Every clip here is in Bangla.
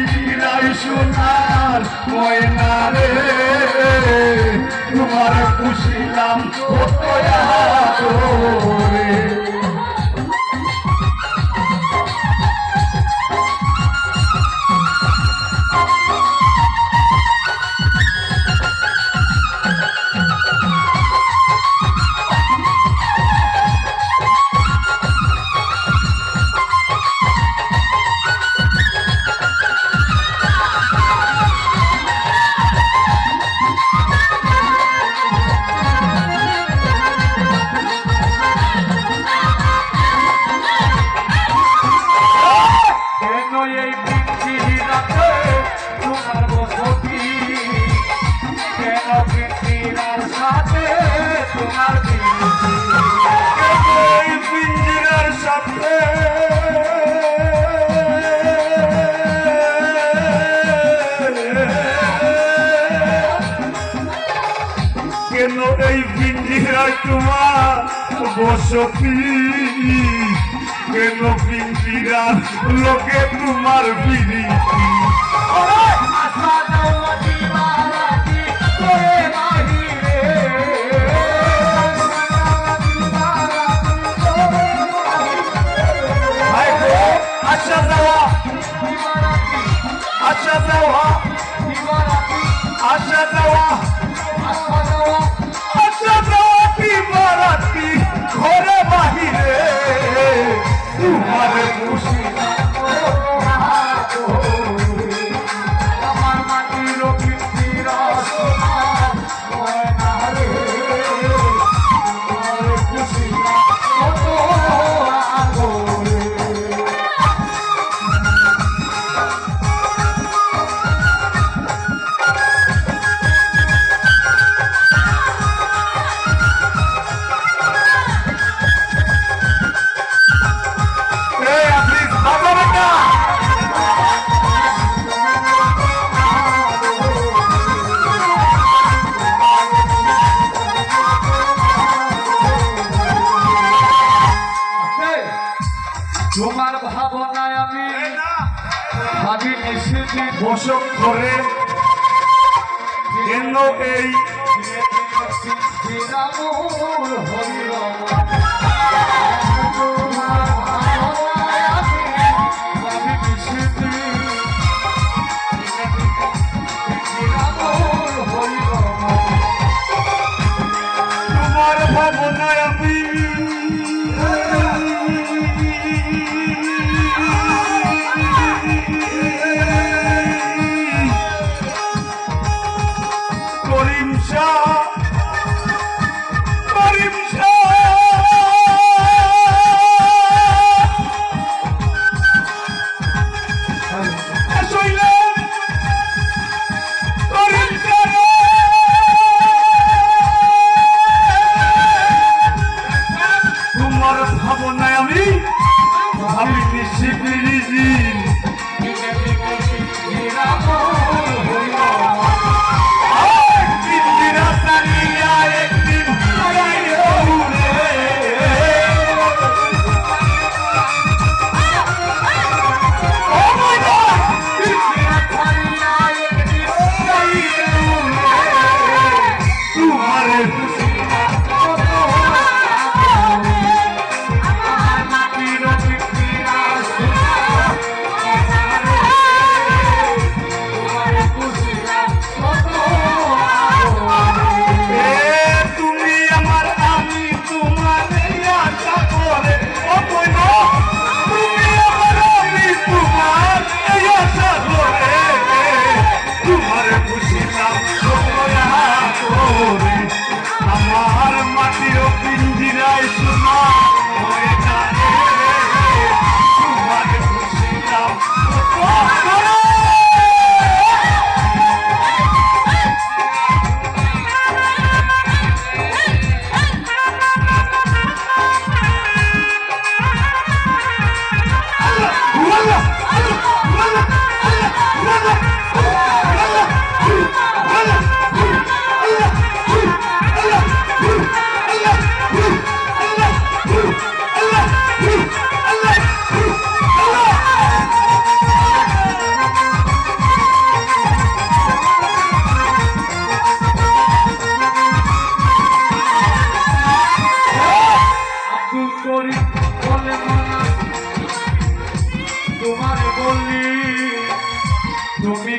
পিঞ্জিরায় সোনার ময়না রে তোমার পুষিলাম কত আদরে পিঞ্জিরার সাথে কেন এই পিঞ্জিরায় তোমার বসতি কেন পিঞ্জিরার লোকে তোমার বিড়ি ঘরে বাহিরে তোমার খুশি আমার মাটির পিঞ্জিরা সোনার ময়না রে তোমার খুশি কত আদরে তোমার ভাবনায় আমি ভাবি নিষেধি বসক করে কেন এই তোমার ভাবনায় আমি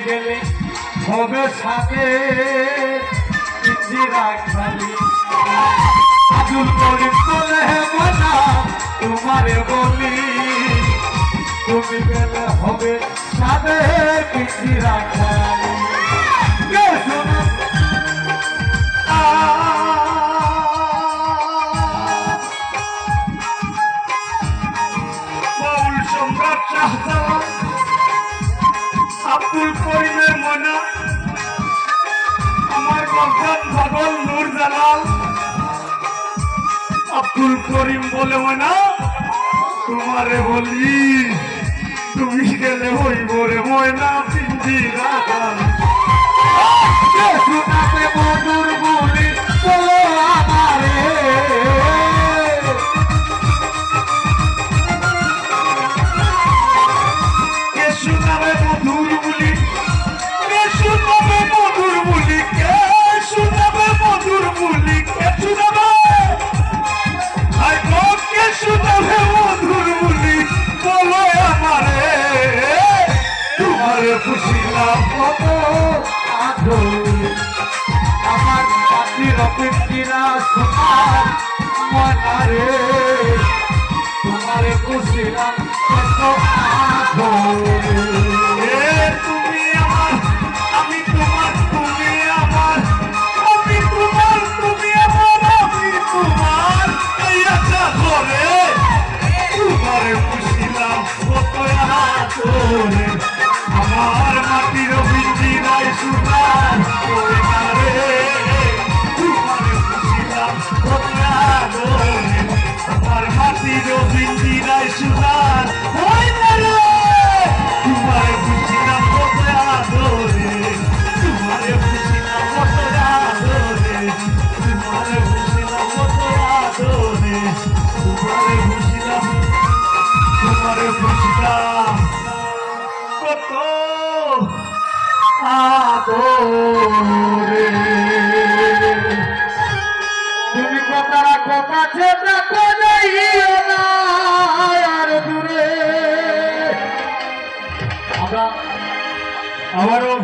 গেলে হবে সাথে ইন্দিরা খালি আব্দুল করিম বলে মনা তোমারে বলি তুমি গেলে হবে সাথে ইন্দিরা খালি বাউল সম্রাট শাহজালাল আব্দুল করিমের মনা আমার গর্দান পাগল নূর জালাল আব্দুল করিম বলে মনা তোমারে বলি তুমি গেলে হইব রে ময়না পিঞ্জিরা শোনাবে মধুর বলি বলো আমারে কে শোনাবে মধুর বলি কে শোনাবে মধুর বলি কে শোনাবে মধুর বলি কে শোনাবে আই গো কে শোনাবে মধুর বলি বলো আমারে তোমারে খুশিলাম কত আমার পাখির অপেক্ষিরা সোনার মনারে তোমারে খুশিলাম কত তুমি আমার আমি তোমার তুমি আমার আমি তোমার তুমি আমার আমি তোমার এই আশা করে তোমারে খুশিলাম কত আদরে আমার মাটির বিঞ্জিরায় সুতার করে মারে তোমারে খুশিলাম কত আদরে আমার মাটির বিঞ্জিরায় সুতার হয় না রে তোমারে খুশিলাম কত আদরে তোমারে খুশিলাম কত আদরে তোমারে খুশিলাম কত আদরে তোমারে খুশিলাম কত আদরে তুমি কথা কথা ছেটা যাইও না আর দূরে আমরা আবারও